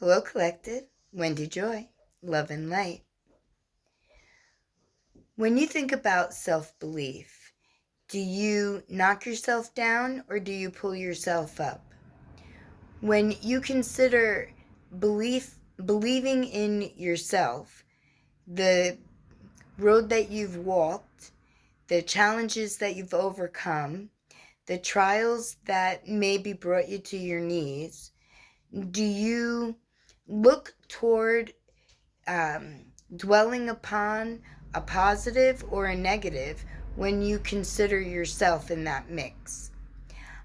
Hello, Collective. Wendy Joy, Love and Light. When you think about self-belief, do you knock yourself down or do you pull yourself up? When you consider believing in yourself, the road that you've walked, the challenges that you've overcome, the trials that maybe brought you to your knees, do you look toward dwelling upon a positive or a negative when you consider yourself in that mix?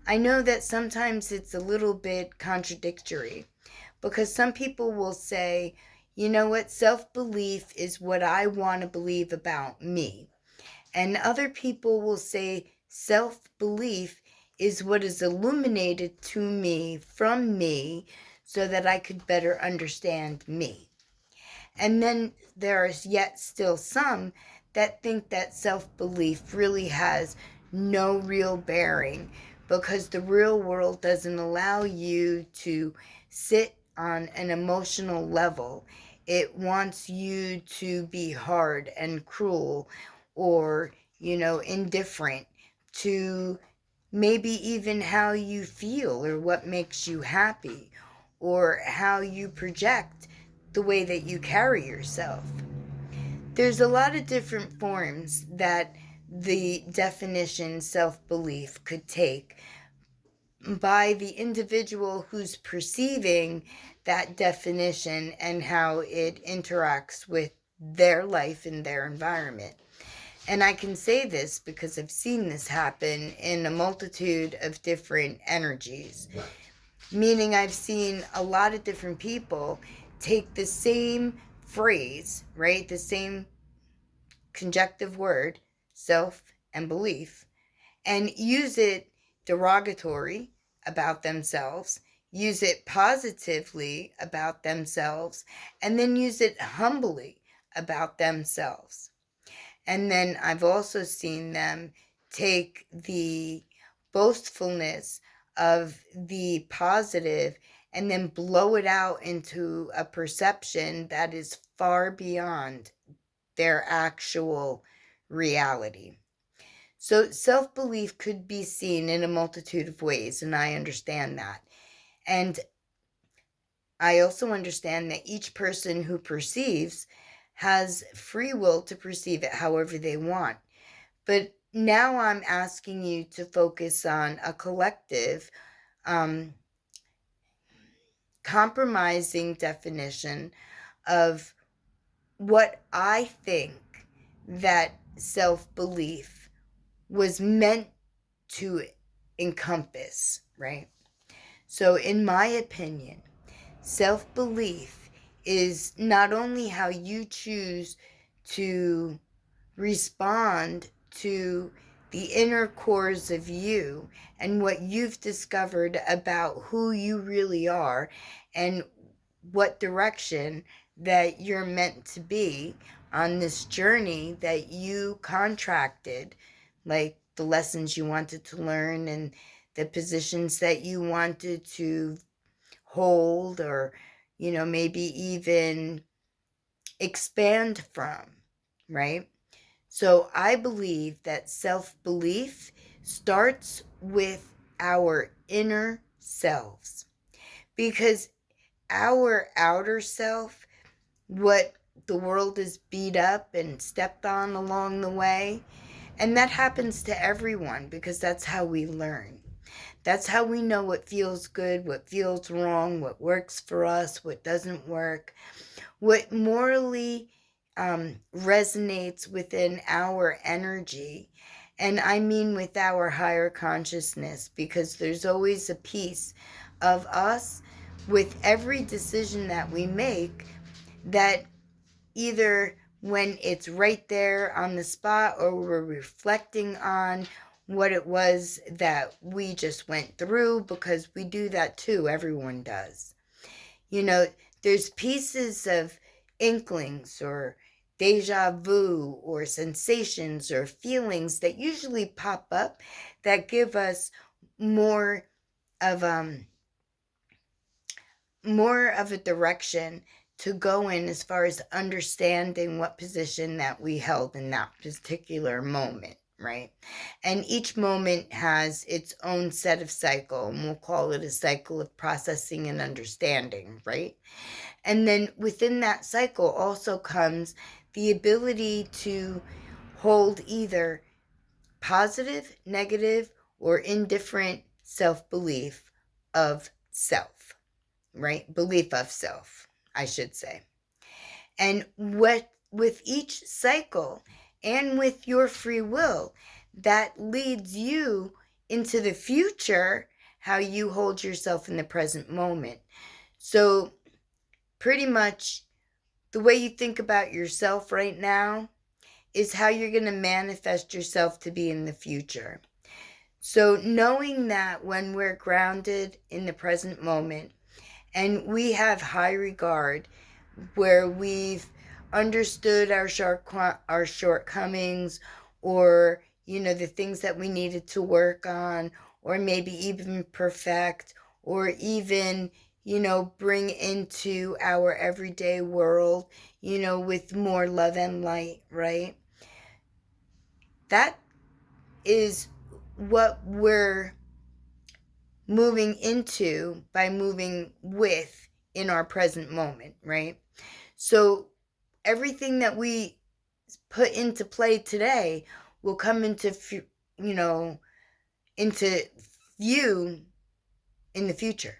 I know that sometimes it's a little bit contradictory because some people will say, you know what, self-belief is what I want to believe about me. And other people will say self-belief is what is illuminated to me from me so that I could better understand me. And then there is yet still some that think that self-belief really has no real bearing because the real world doesn't allow you to sit on an emotional level. It wants you to be hard and cruel or, indifferent to maybe even how you feel or what makes you happy or how you project the way that you carry yourself. There's a lot of different forms that the definition self-belief could take by the individual who's perceiving that definition and how it interacts with their life and their environment. And I can say this because I've seen this happen in a multitude of different energies. Meaning I've seen a lot of different people take the same phrase, right? The same conjunctive word, self and belief, and use it derogatory about themselves, use it positively about themselves, and then use it humbly about themselves. And then I've also seen them take the boastfulness of the positive and then blow it out into a perception that is far beyond their actual reality. So self-belief could be seen in a multitude of ways, and I understand that. And I also understand that each person who perceives has free will to perceive it however they want. But now I'm asking you to focus on a collective, compromising definition of what I think that self-belief was meant to encompass, right? So in my opinion, self-belief is not only how you choose to respond to the inner cores of you and what you've discovered about who you really are and what direction that you're meant to be on this journey that you contracted, like the lessons you wanted to learn and the positions that you wanted to hold or, maybe even expand from, right? So I believe that self-belief starts with our inner selves because our outer self, what the world is beat up and stepped on along the way, and that happens to everyone because that's how we learn. That's how we know what feels good, what feels wrong, what works for us, what doesn't work, what morally resonates within our energy. And I mean with our higher consciousness, because there's always a piece of us with every decision that we make that either when it's right there on the spot or we're reflecting on what it was that we just went through, because we do that too, everyone does. There's pieces of inklings or deja vu or sensations or feelings that usually pop up that give us more of more of a direction to go in as far as understanding what position that we held in that particular moment, right? And each moment has its own set of cycle, and we'll call it a cycle of processing and understanding, right? And then within that cycle also comes the ability to hold either positive, negative, or indifferent self-belief of self, right? Belief of self, I should say. And with each cycle and with your free will, that leads you into the future, how you hold yourself in the present moment. So pretty much the way you think about yourself right now is how you're going to manifest yourself to be in the future. So knowing that when we're grounded in the present moment and we have high regard, where we've understood our shortcomings, or the things that we needed to work on, or maybe even perfect, or even bring into our everyday world with more love and light, right? That is what we're moving into by moving with in our present moment, right? So everything that we put into play today will come into into view in the future.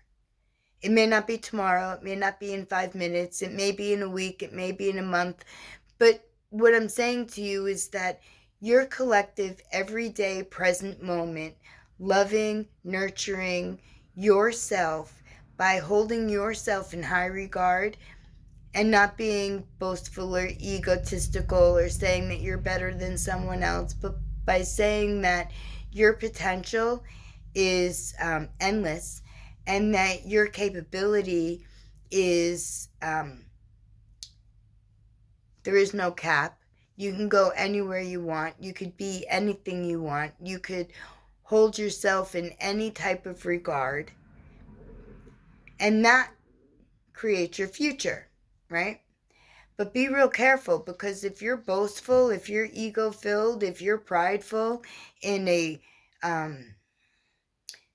It may not be tomorrow, it may not be in 5 minutes, it may be in a week, it may be in a month, but what I'm saying to you is that your collective everyday present moment, loving, nurturing yourself by holding yourself in high regard and not being boastful or egotistical or saying that you're better than someone else, but by saying that your potential is endless, and that your capability is, there is no cap. You can go anywhere you want. You could be anything you want. You could hold yourself in any type of regard. And that creates your future, right? But be real careful, because if you're boastful, if you're ego-filled, if you're prideful in a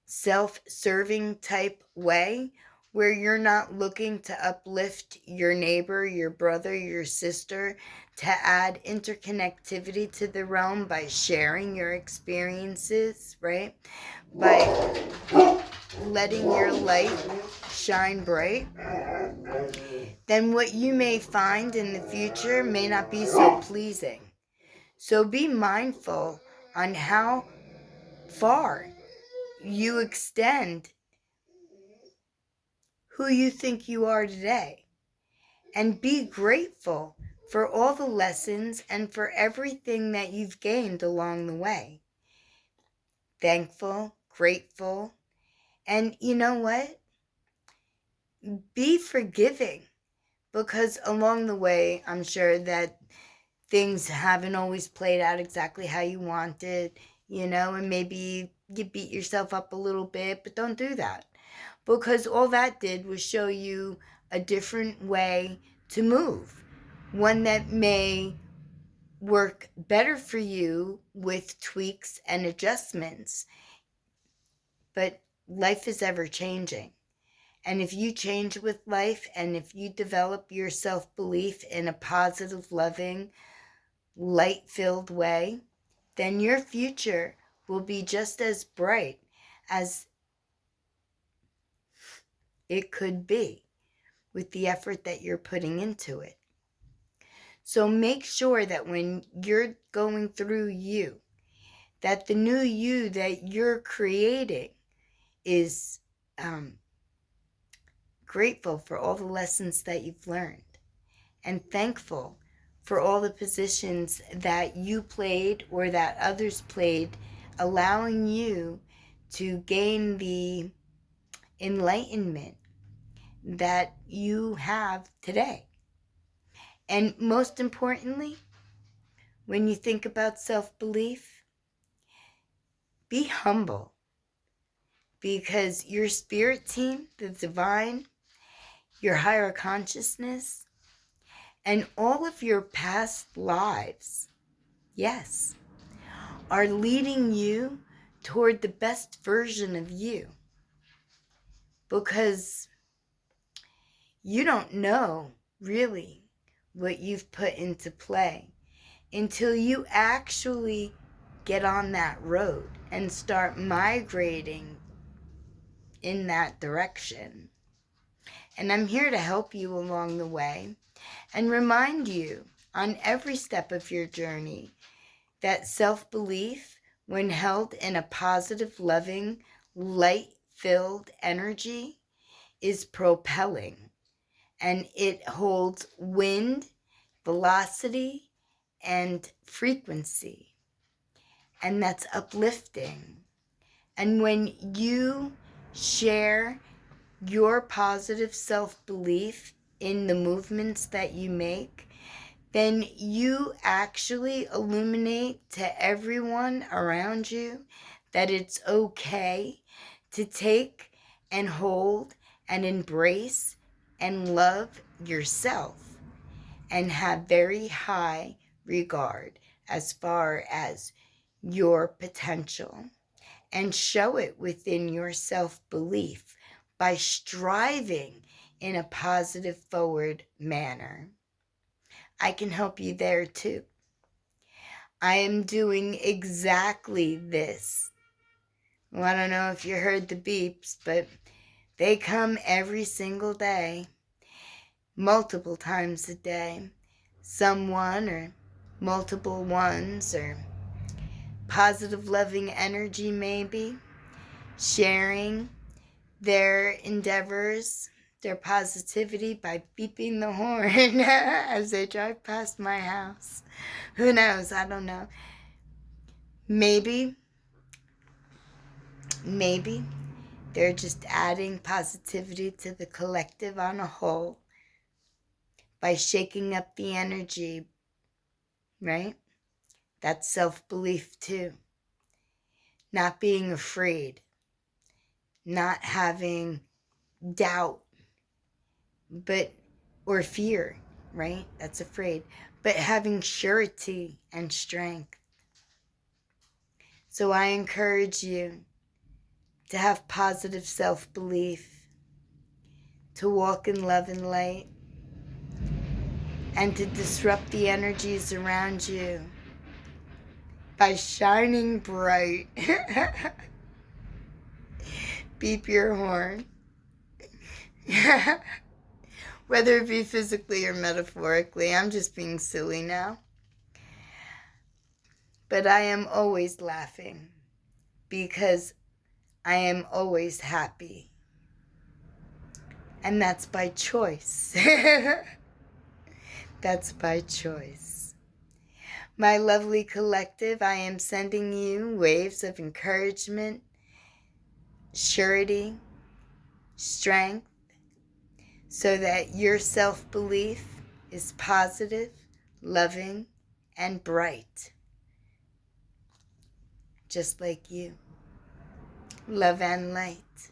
self-serving type way, where you're not looking to uplift your neighbor, your brother, your sister, to add interconnectivity to the realm by sharing your experiences, right? By letting your light shine bright, then what you may find in the future may not be so pleasing. So be mindful on how far you extend who you think you are today, and be grateful for all the lessons and for everything that you've gained along the way. Thankful, grateful, and you know what? Be forgiving, because along the way, I'm sure that things haven't always played out exactly how you wanted, and maybe you beat yourself up a little bit, but don't do that, because all that did was show you a different way to move, one that may work better for you with tweaks and adjustments. But life is ever changing. And if you change with life, and if you develop your self-belief in a positive, loving, light-filled way, then your future will be just as bright as it could be with the effort that you're putting into it. So make sure that when you're going through you, that the new you that you're creating is grateful for all the lessons that you've learned, and thankful for all the positions that you played or that others played, allowing you to gain the enlightenment that you have today. And most importantly, when you think about self-belief, be humble, because your spirit team, the divine, your higher consciousness, and all of your past lives, yes, are leading you toward the best version of you. Because you don't know really what you've put into play until you actually get on that road and start migrating in that direction. And I'm here to help you along the way and remind you on every step of your journey that self-belief, when held in a positive, loving, light-filled energy, is propelling, and it holds wind, velocity, and frequency, and that's uplifting. And when you share your positive self-belief in the movements that you make, then you actually illuminate to everyone around you that it's okay to take and hold and embrace and love yourself and have very high regard as far as your potential, and show it within your self-belief by striving in a positive forward manner. I can help you there too. I am doing exactly this. Well, I don't know if you heard the beeps, but they come every single day, multiple times a day. Someone or multiple ones, or positive loving energy maybe, sharing their endeavors, their positivity by beeping the horn as they drive past my house. Who knows? I don't know. Maybe they're just adding positivity to the collective on a whole by shaking up the energy, right? That's self-belief too. Not being afraid, not having doubt, or fear, right? That's afraid, but having surety and strength. So I encourage you to have positive self-belief, to walk in love and light, and to disrupt the energies around you by shining bright. Beep your horn. Whether it be physically or metaphorically, I'm just being silly now. But I am always laughing because I am always happy. And that's by choice. That's by choice. My lovely collective, I am sending you waves of encouragement, surety, strength, so that your self-belief is positive, loving, and bright. Just like you. Love and light.